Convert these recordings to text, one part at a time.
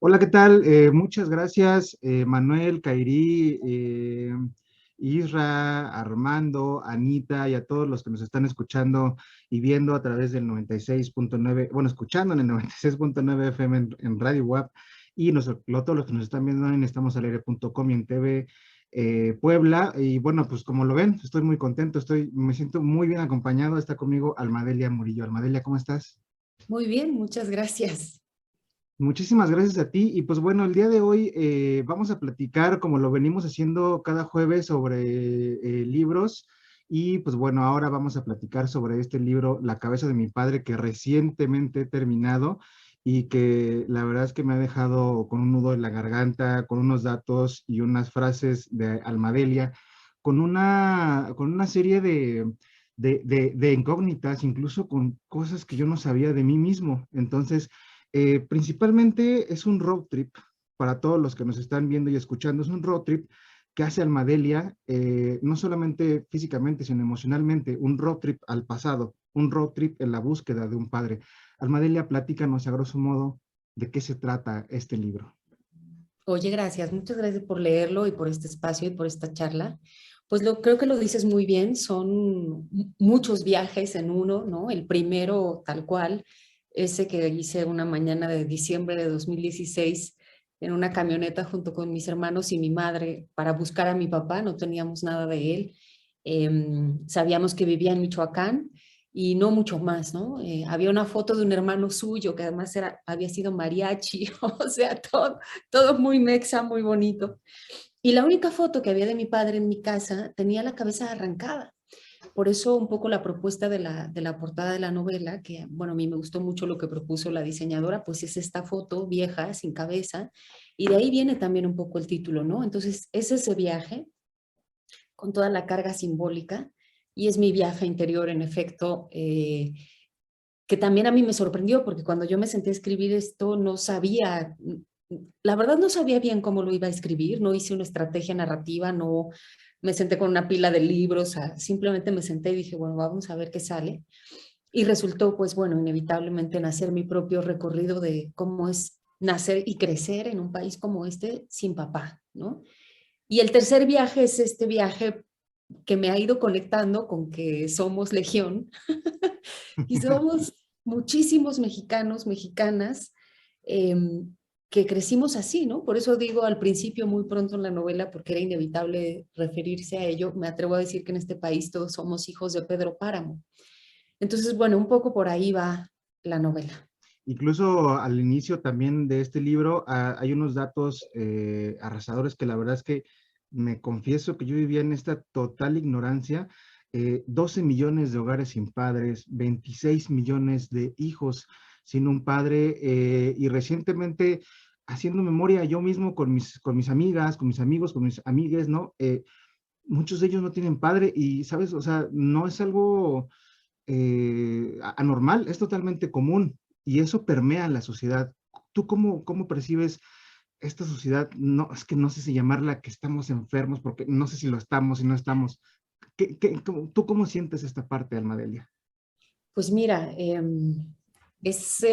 Hola, ¿qué tal? Muchas gracias, Manuel, Kairi, Isra, Armando, Anita y a todos los que nos están escuchando y viendo a través del 96.9, bueno, escuchando en el 96.9 FM en Radio WAP y todos los que nos están viendo en estamosalegre.com y en TV Puebla. Y bueno, pues como lo ven, estoy muy contento, me siento muy bien acompañado. Está conmigo Almadelia Murillo. Almadelia, ¿cómo estás? Muy bien, muchas gracias. Muchísimas gracias a ti. Y pues bueno, el día de hoy vamos a platicar, como lo venimos haciendo cada jueves, sobre libros. Y pues bueno, ahora vamos a platicar sobre este libro, La cabeza de mi padre, que recientemente he terminado y que la verdad es que me ha dejado con un nudo en la garganta, con unos datos y unas frases de Almadelia, con una serie de incógnitas, incluso con cosas que yo no sabía de mí mismo. Entonces, principalmente es un road trip para todos los que nos están viendo y escuchando. Es un road trip que hace Almadelia, no solamente físicamente, sino emocionalmente, un road trip al pasado, un road trip en la búsqueda de un padre. Almadelia, platícanos a grosso modo de qué se trata este libro. Oye, gracias, muchas gracias por leerlo y por este espacio y por esta charla. Pues creo que lo dices muy bien, son muchos viajes en uno, ¿no? El primero, tal cual, ese que hice una mañana de diciembre de 2016 en una camioneta junto con mis hermanos y mi madre para buscar a mi papá, no teníamos nada de él. Sabíamos que vivía en Michoacán y no mucho más, ¿no? Había una foto de un hermano suyo que además había sido mariachi, o sea, todo muy mexa, muy bonito. Y la única foto que había de mi padre en mi casa tenía la cabeza arrancada. Por eso un poco la propuesta de la portada de la novela, que bueno, a mí me gustó mucho lo que propuso la diseñadora, pues es esta foto vieja, sin cabeza, y de ahí viene también un poco el título, ¿no? Entonces es ese viaje con toda la carga simbólica y es mi viaje interior, en efecto, que también a mí me sorprendió porque cuando yo me senté a escribir esto no sabía, la verdad no sabía bien cómo lo iba a escribir, no hice una estrategia narrativa, no me senté con una pila de libros, simplemente me senté y dije, bueno, vamos a ver qué sale. Y resultó, pues bueno, inevitablemente nacer mi propio recorrido de cómo es nacer y crecer en un país como este sin papá, ¿no? Y el tercer viaje es este viaje que me ha ido conectando con que somos legión y somos muchísimos mexicanos, mexicanas, eh, que crecimos así, ¿no? Por eso digo al principio, muy pronto en la novela, porque era inevitable referirse a ello, me atrevo a decir que en este país todos somos hijos de Pedro Páramo. Entonces, bueno, un poco por ahí va la novela. Incluso al inicio también de este libro hay unos datos arrasadores que la verdad es que me confieso que yo vivía en esta total ignorancia. 12 millones de hogares sin padres, 26 millones de hijos sin un padre, y recientemente haciendo memoria yo mismo con mis amigas, con mis amigos, con mis amigues, ¿no? Muchos de ellos no tienen padre y, ¿sabes? O sea, no es algo anormal, es totalmente común y eso permea la sociedad. ¿Tú cómo percibes esta sociedad? No, es que no sé si llamarla que estamos enfermos, porque no sé si lo estamos, si no estamos. ¿Tú cómo sientes esta parte, Almadelia? Pues mira, es,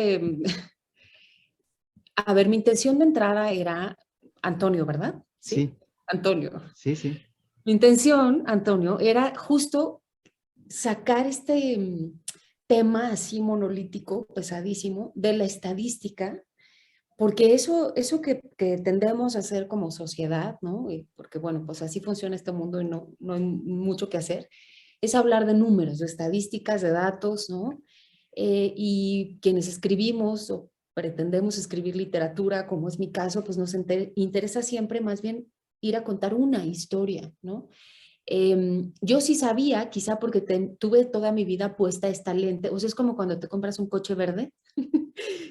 a ver, mi intención de entrada era Antonio, ¿verdad? Sí, Sí, Antonio. sí, sí. Mi intención, Antonio, era justo sacar este tema así monolítico, pesadísimo, de la estadística, porque eso que tendemos a hacer como sociedad, ¿no? Porque bueno, pues así funciona este mundo y no hay mucho que hacer, es hablar de números, de estadísticas, de datos, ¿no? Y quienes escribimos o pretendemos escribir literatura, como es mi caso, pues nos interesa siempre más bien ir a contar una historia, ¿no? Yo sí sabía, quizá porque tuve toda mi vida puesta esta lente, o sea, es como cuando te compras un coche verde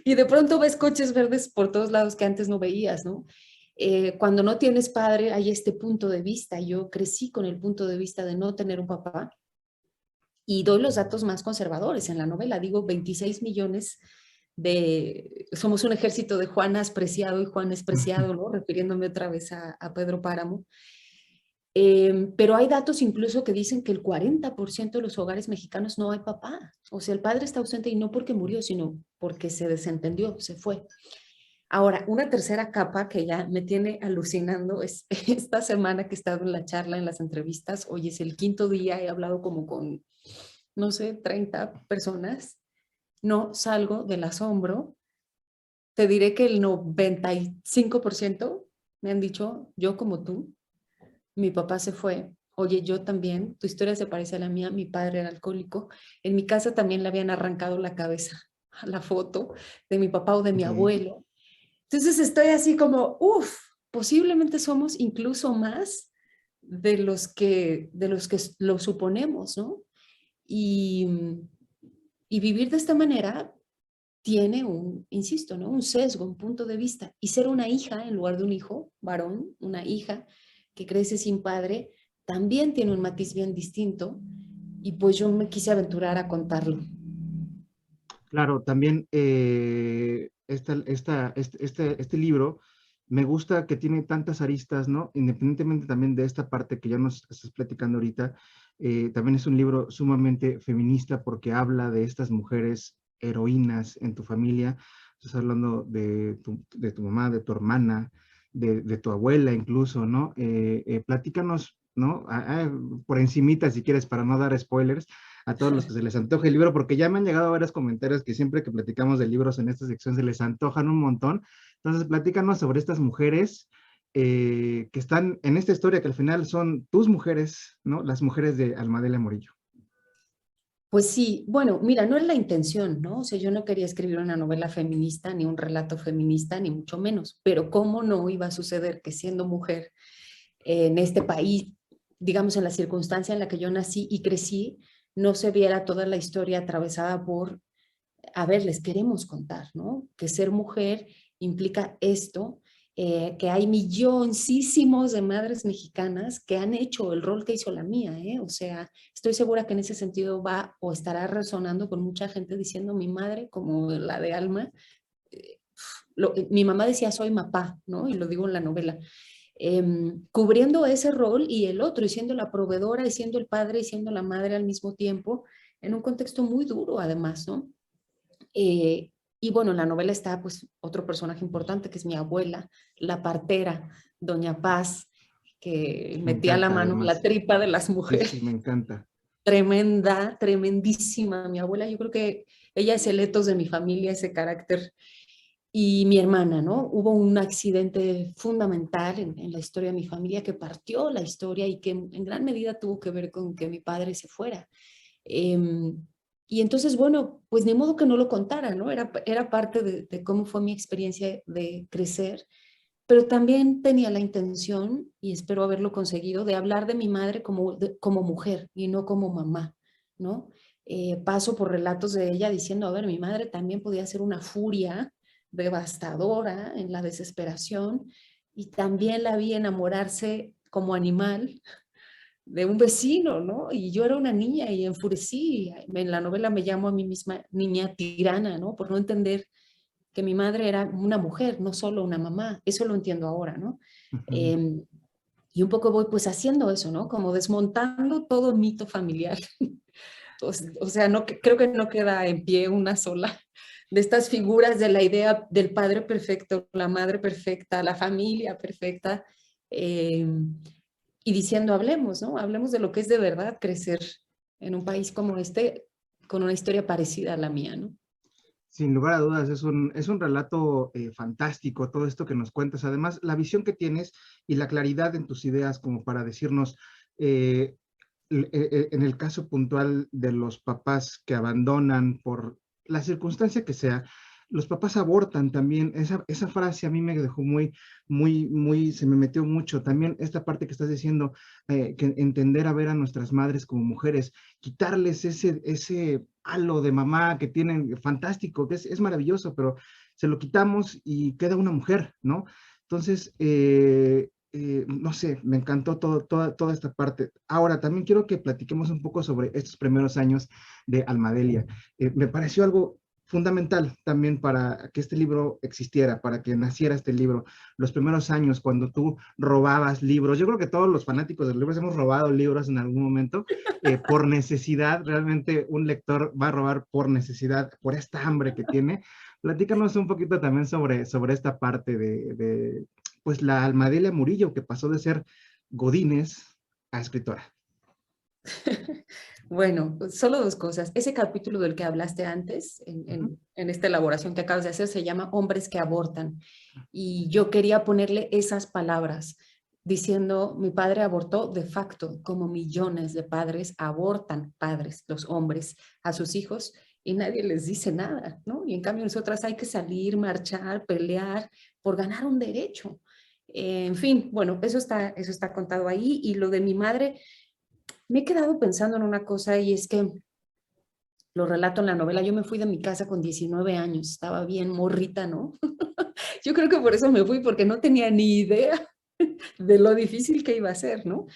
y de pronto ves coches verdes por todos lados que antes no veías, ¿no? Cuando no tienes padre hay este punto de vista. Yo crecí con el punto de vista de no tener un papá y doy los datos más conservadores en la novela. Digo, 26 millones somos un ejército de Juanas Preciado y Juanes Preciado, ¿no? Refiriéndome otra vez a Pedro Páramo. Pero hay datos incluso que dicen que el 40% de los hogares mexicanos no hay papá. O sea, el padre está ausente y no porque murió, sino porque se desentendió, se fue. Ahora, una tercera capa que ya me tiene alucinando es esta semana que he estado en la charla, en las entrevistas. Hoy es el quinto día, he hablado como con, no sé, 30 personas. No salgo del asombro. Te diré que el 95% me han dicho, yo como tú, mi papá se fue. Oye, yo también, tu historia se parece a la mía, mi padre era alcohólico. En mi casa también le habían arrancado la cabeza a la foto de mi papá o de mi Ok. abuelo. Entonces estoy así como, uff, posiblemente somos incluso más de los que lo suponemos, ¿no? Y, y vivir de esta manera tiene un, insisto, ¿no? Un sesgo, un punto de vista. Y ser una hija en lugar de un hijo, varón, una hija que crece sin padre, también tiene un matiz bien distinto. Y pues yo me quise aventurar a contarlo. Claro, también este libro me gusta que tiene tantas aristas, ¿no? Independientemente también de esta parte que ya nos estás platicando ahorita, también es un libro sumamente feminista porque habla de estas mujeres heroínas en tu familia. Estás hablando de tu mamá, de tu hermana, de tu abuela incluso, ¿no? Platícanos, ¿no? Por encimita, si quieres, para no dar spoilers a todos los que se les antoje el libro, porque ya me han llegado varios comentarios que siempre que platicamos de libros en esta sección se les antojan un montón. Entonces, platícanos sobre estas mujeres que están en esta historia, que al final son tus mujeres, ¿no? Las mujeres de Almadelia Morillo. Pues sí, bueno, mira, no es la intención, ¿no? O sea, yo no quería escribir una novela feminista, ni un relato feminista, ni mucho menos, pero ¿cómo no iba a suceder que siendo mujer en este país, digamos, en la circunstancia en la que yo nací y crecí, no se viera toda la historia atravesada por, a ver, les queremos contar, ¿no? Que ser mujer implica esto, que hay milloncísimos de madres mexicanas que han hecho el rol que hizo la mía, ¿eh? O sea, estoy segura que en ese sentido va o estará resonando con mucha gente diciendo mi madre, como la de Alma. Mi mamá decía soy mapá, ¿no? Y lo digo en la novela. Cubriendo ese rol y el otro, y siendo la proveedora, y siendo el padre, y siendo la madre al mismo tiempo, en un contexto muy duro además, ¿no? Eh, y bueno, en la novela está pues otro personaje importante que es mi abuela, la partera, Doña Paz, que Me metía la encanta, mano en la además. tripa de las Sí, mujeres. sí, me encanta. Tremenda, tremendísima mi abuela. Yo creo que ella es el etos de mi familia, ese carácter. Y mi hermana, ¿no? Hubo un accidente fundamental en la historia de mi familia que partió la historia y que en gran medida tuvo que ver con que mi padre se fuera. Em, y entonces, bueno, pues ni modo que no lo contara, ¿no? Era parte de cómo fue mi experiencia de crecer, pero también tenía la intención, y espero haberlo conseguido, de hablar de mi madre como mujer y no como mamá, ¿no? Paso por relatos de ella diciendo, a ver, mi madre también podía ser una furia devastadora en la desesperación y también la vi enamorarse como animal de un vecino, ¿no? Y yo era una niña y enfurecí. En la novela me llamo a mí misma niña tirana, ¿no? Por no entender que mi madre era una mujer, no solo una mamá. Eso lo entiendo ahora, ¿no? Ujú. Eh, y un poco voy pues haciendo eso, ¿no? Como desmontando todo mito familiar. O sea, no, creo que no queda en pie una sola de estas figuras de la idea del padre perfecto, la madre perfecta, la familia perfecta. Eh, y diciendo, hablemos, ¿no? Hablemos de lo que es de verdad crecer en un país como este, con una historia parecida a la mía, ¿no? Sin lugar a dudas, es un relato fantástico todo esto que nos cuentas. Además, la visión que tienes y la claridad en tus ideas como para decirnos, eh, en el caso puntual de los papás que abandonan por la circunstancia que sea, los papás abortan también. Esa frase a mí me dejó se me metió mucho. También esta parte que estás diciendo, que entender a ver a nuestras madres como mujeres, quitarles ese halo de mamá que tienen, fantástico, que es maravilloso, pero se lo quitamos y queda una mujer, ¿no? Entonces, no sé, me encantó toda esta parte. Ahora, también quiero que platiquemos un poco sobre estos primeros años de Almadelia. Me pareció algo fundamental también para que este libro existiera, para que naciera este libro. Los primeros años, cuando tú robabas libros, yo creo que todos los fanáticos de los libros hemos robado libros en algún momento, por necesidad. Realmente un lector va a robar por necesidad, por esta hambre que tiene, Platícanos un poquito también sobre esta parte pues, la Almadelia Murillo, que pasó de ser godínez a escritora. Bueno, pues, solo dos cosas. Ese capítulo del que hablaste antes, Ujú. en esta elaboración que acabas de hacer, se llama Hombres que abortan. Y yo quería ponerle esas palabras, diciendo, mi padre abortó de facto, como millones de padres abortan, padres, los hombres, a sus hijos, y nadie les dice nada, ¿no? Y en cambio nosotras hay que salir, marchar, pelear por ganar un derecho. En fin, bueno, eso está contado ahí. Y lo de mi madre, me he quedado pensando en una cosa y es que lo relato en la novela. Yo me fui de mi casa con 19 años, estaba bien morrita, ¿no? Yo creo que por eso me fui, porque no tenía ni idea de lo difícil que iba a ser, ¿no?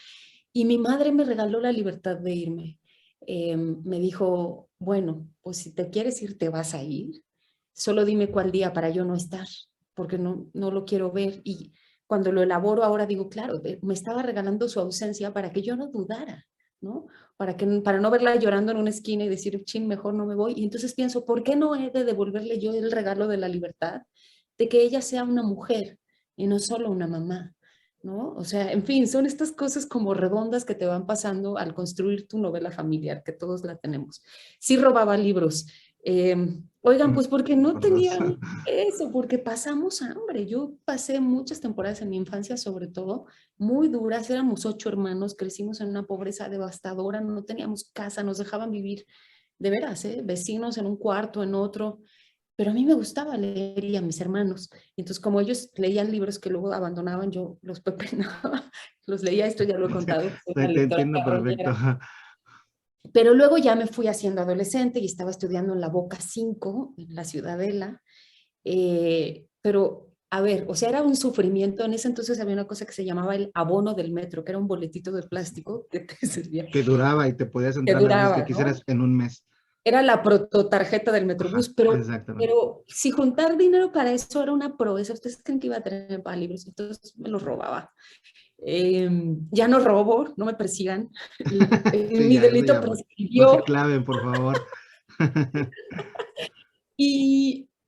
Y mi madre me regaló la libertad de irme. Me dijo, bueno, pues si te quieres ir, te vas a ir. Solo dime cuál día para yo no estar, porque no lo quiero ver. Y cuando lo elaboro ahora digo, claro, me estaba regalando su ausencia para que yo no dudara, ¿no? Para no verla llorando en una esquina y decir, chin, mejor no me voy. Y entonces pienso, ¿por qué no he de devolverle yo el regalo de la libertad? De que ella sea una mujer y no solo una mamá, ¿no? O sea, en fin, son estas cosas como redondas que te van pasando al construir tu novela familiar, que todos la tenemos. Sí robaba libros. Oigan, pues porque no Por dos. tenían eso, porque pasamos hambre. Yo pasé muchas temporadas en mi infancia, sobre todo, muy duras. Éramos 8 hermanos, crecimos en una pobreza devastadora, no teníamos casa, nos dejaban vivir de veras, ¿eh? Vecinos en un cuarto, en otro. Pero a mí me gustaba leer y a mis hermanos. Y entonces, como ellos leían libros que luego abandonaban, yo los pepenaba, los leía, esto ya lo he contado, soy una Te lectora entiendo perfecto. carroñera. Pero luego ya me fui haciendo adolescente y estaba estudiando en la Boca 5 en la Ciudadela. Pero, a ver, o sea, era un sufrimiento. En ese entonces había una cosa que se llamaba el abono del metro, que era un boletito de plástico que te servía, Que duraba y te podías que entrar las veces que duraba, ¿no? quisieras en un mes. Era la prototarjeta del Ajá, Metrobús, exactamente. pero si juntar dinero para eso era una proeza, ¿ustedes creen que iba a tener para libros? Entonces me los robaba. Ya no robo, no me persigan. Sí, Mi ya, eso delito ya fue. No se prescribió. claven, por favor.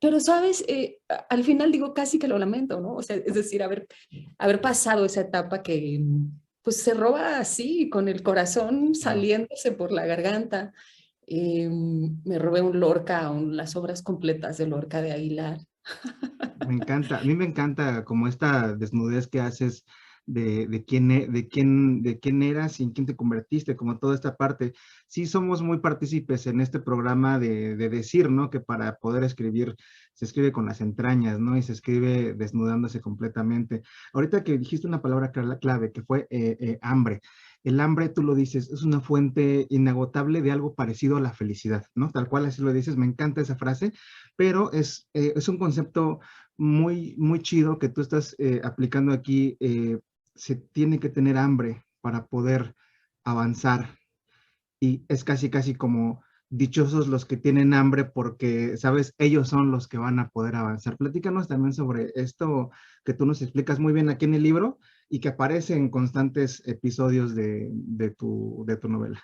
Pero, ¿sabes? Al final digo, casi que lo lamento, ¿no? O sea, es decir, haber pasado esa etapa que pues se roba así, con el corazón Claro. saliéndose por la garganta. Me robé un Lorca, las obras completas de Lorca de Aguilar. Me encanta, a mí me encanta como esta desnudez que haces de quién eras y en quién te convertiste, como toda esta parte. Sí somos muy partícipes en este programa de decir, ¿no? Que para poder escribir se escribe con las entrañas, ¿no? Y se escribe desnudándose completamente. Ahorita que dijiste una palabra clave, que fue hambre. El hambre, tú lo dices, es una fuente inagotable de algo parecido a la felicidad, ¿no? Tal cual así lo dices, me encanta esa frase, pero es un concepto muy chido que tú estás aplicando aquí. Se tiene que tener hambre para poder avanzar y es casi como dichosos los que tienen hambre porque, sabes, ellos son los que van a poder avanzar. Platícanos también sobre esto que tú nos explicas muy bien aquí en el libro y que aparece en constantes episodios de tu novela.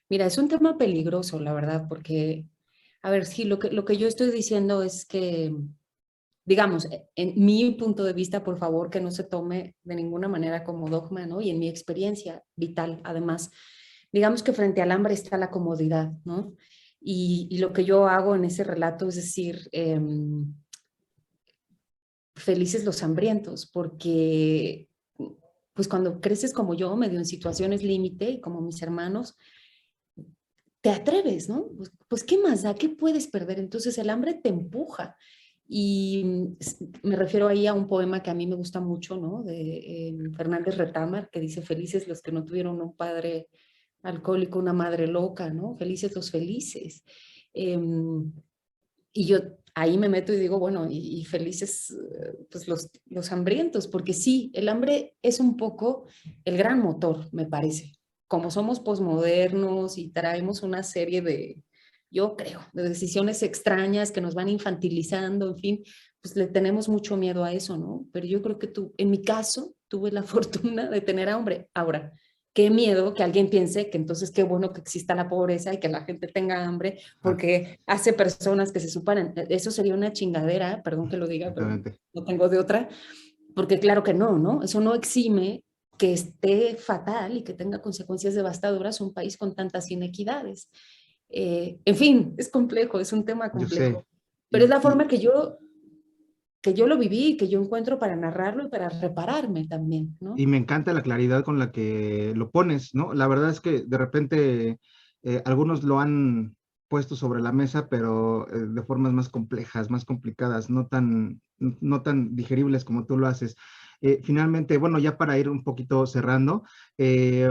Mira, es un tema peligroso, la verdad, porque, a ver, sí, lo que yo estoy diciendo es que, digamos, en mi punto de vista, por favor, que no se tome de ninguna manera como dogma, ¿no? Y en mi experiencia vital, además, digamos que frente al hambre está la comodidad, ¿no? Y lo que yo hago en ese relato es decir, felices los hambrientos, porque pues cuando creces como yo, medio en situaciones límite y como mis hermanos, te atreves, ¿no? Pues ¿qué más da? ¿Qué puedes perder? Entonces el hambre te empuja. Y me refiero ahí a un poema que a mí me gusta mucho, ¿no? De Fernández Retamar, que dice, felices los que no tuvieron un padre alcohólico, una madre loca, ¿no? Felices los felices. Y yo ahí me meto y digo, bueno, y felices pues los hambrientos, porque sí, el hambre es un poco el gran motor, me parece. Como somos posmodernos y traemos una serie de, yo creo, de decisiones extrañas que nos van infantilizando, en fin, pues le tenemos mucho miedo a eso, ¿no? Pero yo creo que tú, en mi caso, tuve la fortuna de tener hambre. Ahora, qué miedo que alguien piense que entonces qué bueno que exista la pobreza y que la gente tenga hambre Ah, porque hace personas que se superan. Eso sería una chingadera, perdón que lo diga, pero exactamente. no tengo de otra, porque claro que no, ¿no? Eso no exime que esté fatal y que tenga consecuencias devastadoras un país con tantas inequidades. En fin, es complejo, es un tema Yo sé. complejo, pero es la Y forma que yo lo viví, que yo encuentro para narrarlo y para repararme también, ¿no? y me encanta la claridad con la que lo pones, ¿no? La verdad es que de repente algunos lo han puesto sobre la mesa, pero de formas más complejas, más complicadas, no tan digeribles como tú lo haces. Finalmente, bueno, ya para ir un poquito cerrando, eh,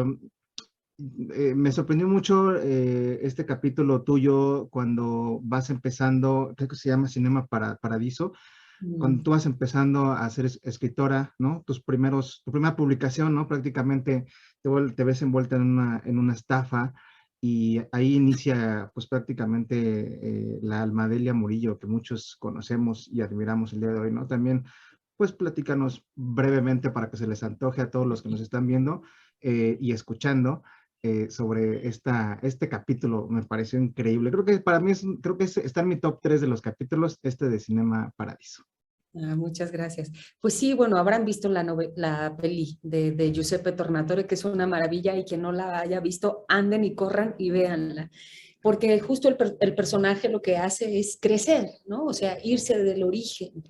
me sorprendió mucho este capítulo tuyo cuando vas empezando, creo que se llama Cinema Paradiso, cuando Mm. tú vas empezando a ser escritora, ¿no? Tu primera publicación, ¿no? Prácticamente te ves envuelta en una estafa y ahí inicia pues prácticamente la Almadelia Murillo que muchos conocemos y admiramos el día de hoy, ¿no? También pues platícanos brevemente para que se les antoje a todos los que nos están viendo y escuchando sobre este capítulo. Me pareció increíble. Creo que para mí está en mi top 3 de los capítulos, este de Cinema Paradiso. Ah, muchas gracias. Pues sí, bueno, habrán visto la peli de Giuseppe Tornatore, que es una maravilla, y quien no la haya visto, anden y corran y véanla. Porque justo el personaje lo que hace es crecer, ¿no? O sea, irse del origen.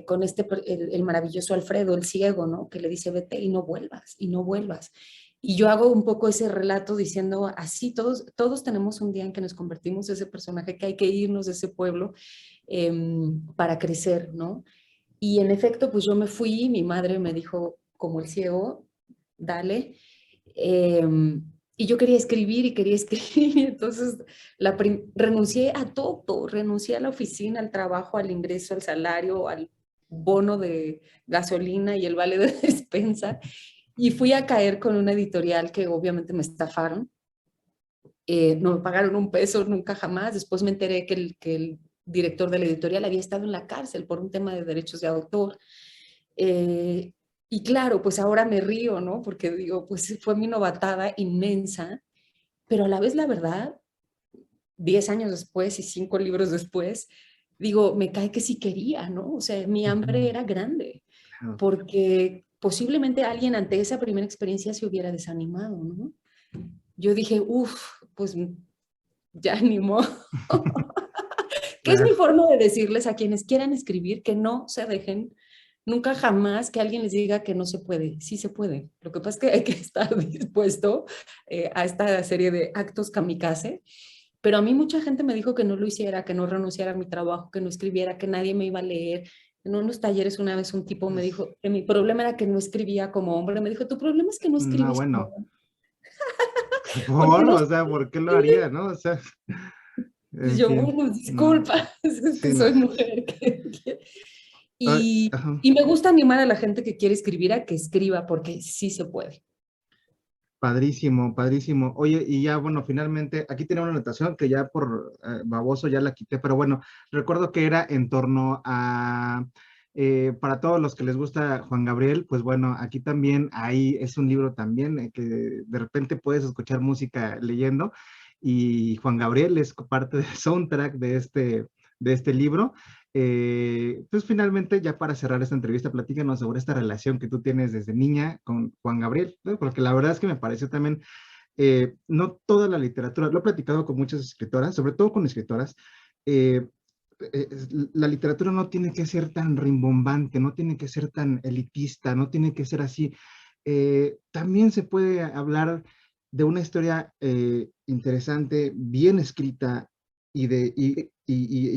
Con el maravilloso Alfredo, el ciego, ¿no? Que le dice, vete y no vuelvas, y no vuelvas. Y yo hago un poco ese relato diciendo, así todos tenemos un día en que nos convertimos en ese personaje, que hay que irnos de ese pueblo para crecer, ¿no? Y en efecto, pues yo me fui, mi madre me dijo, como el ciego, dale. Y yo quería escribir y quería escribir, entonces renuncié a todo, renuncié a la oficina, al trabajo, al ingreso, al salario, al bono de gasolina y el vale de despensa, y fui a caer con una editorial que obviamente me estafaron. No me pagaron un peso nunca jamás. Después me enteré que el director de la editorial había estado en la cárcel por un tema de derechos de autor. Eh, y claro, pues ahora me río, ¿no? Porque digo, pues fue mi novatada inmensa, pero a la vez la verdad, 10 años después y 5 libros después, digo, me cae que sí quería, ¿no? O sea, mi hambre Ujú. era grande, Claro. porque posiblemente alguien ante esa primera experiencia se hubiera desanimado, ¿no? Yo dije, uff, pues ya ni modo. Que es mi Claro. forma de decirles a quienes quieran escribir que no se dejen, nunca jamás que alguien les diga que no se puede. Sí se puede. Lo que pasa es que hay que estar dispuesto a esta serie de actos kamikaze. Pero a mí mucha gente me dijo que no lo hiciera, que no renunciara a mi trabajo, que no escribiera, que nadie me iba a leer. En unos talleres una vez un tipo me Es- dijo que mi problema era que no escribía como hombre. Me dijo, tu problema es que no no, escribes como bueno, hombre. Porque por, no o sea, ¿por qué lo haría, no? O sea, y en yo, fin, bueno, no, disculpa, es que sí, no. soy mujer. Ay, Y, ajá. y me gusta animar a la gente que quiere escribir a que escriba porque sí se puede. Padrísimo, padrísimo. Oye, y ya, bueno, finalmente, aquí tenía una anotación que ya por baboso ya la quité, pero bueno, recuerdo que era en torno a, para todos los que les gusta Juan Gabriel, pues bueno, aquí también ahí es un libro también que de repente puedes escuchar música leyendo y Juan Gabriel es parte del soundtrack de este libro. Pues finalmente, ya para cerrar esta entrevista, platícanos sobre esta relación que tú tienes desde niña con Juan Gabriel, ¿no? Porque la verdad es que me pareció también, no toda la literatura, lo he platicado con muchas escritoras, sobre todo con escritoras, eh, la literatura no tiene que ser tan rimbombante, no tiene que ser tan elitista, no tiene que ser así. También se puede hablar de una historia interesante, bien escrita y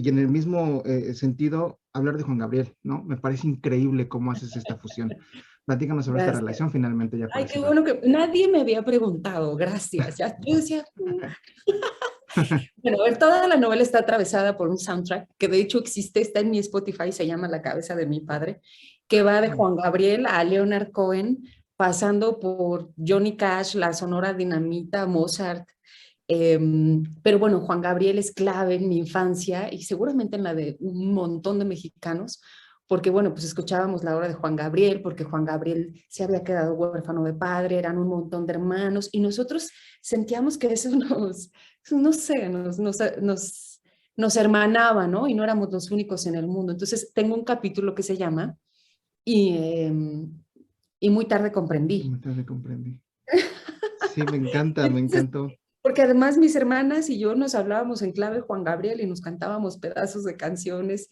en el mismo sentido hablar de Juan Gabriel, ¿no? Me parece increíble cómo haces esta fusión. Platícanos sobre esta Gracias. relación finalmente ya Ay, para qué cerrar. bueno que nadie me había preguntado. Gracias. Ya yo decía, bueno, a ver, toda la novela está atravesada por un soundtrack que de hecho existe, está en mi Spotify, se llama La cabeza de mi padre, que va de Juan Gabriel a Leonard Cohen, pasando por Johnny Cash, la Sonora Dinamita, Mozart. Pero bueno, Juan Gabriel es clave en mi infancia y seguramente en la de un montón de mexicanos, porque bueno, pues escuchábamos la obra de Juan Gabriel, porque Juan Gabriel se había quedado huérfano de padre, eran un montón de hermanos, y nosotros sentíamos que eso nos, no sé, nos hermanaba, ¿no? Y no éramos los únicos en el mundo. Entonces, tengo un capítulo que se llama Y, y muy tarde comprendí. Muy tarde comprendí. Sí, me encanta, me Entonces, encantó. porque además mis hermanas y yo nos hablábamos en clave Juan Gabriel y nos cantábamos pedazos de canciones.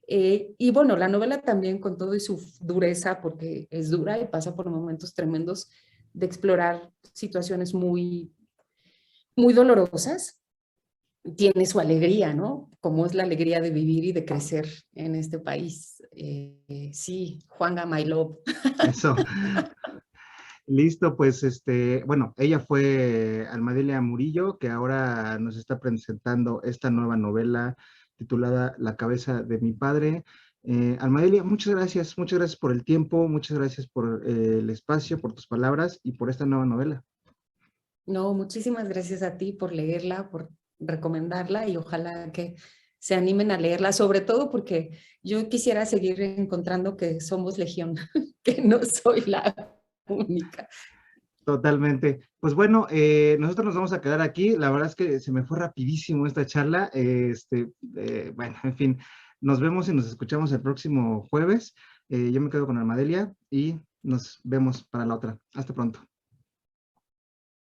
Y bueno, la novela también con todo y su dureza, porque es dura y pasa por momentos tremendos de explorar situaciones muy, muy dolorosas, tiene su alegría, ¿no? Como es la alegría de vivir y de crecer en este país. Sí, Juanga, my love. Eso. Listo, pues bueno, ella fue Almadelia Murillo, que ahora nos está presentando esta nueva novela titulada La cabeza de mi padre. Almadelia, muchas gracias por el tiempo, muchas gracias por el espacio, por tus palabras y por esta nueva novela. No, muchísimas gracias a ti por leerla, por recomendarla y ojalá que se animen a leerla, sobre todo porque yo quisiera seguir encontrando que somos legión, que no soy la única. Totalmente. Pues bueno, nosotros nos vamos a quedar aquí. La verdad es que se me fue rapidísimo esta charla. Bueno, en fin, nos vemos y nos escuchamos el próximo jueves. Yo me quedo con Armadelia y nos vemos para la otra. Hasta pronto.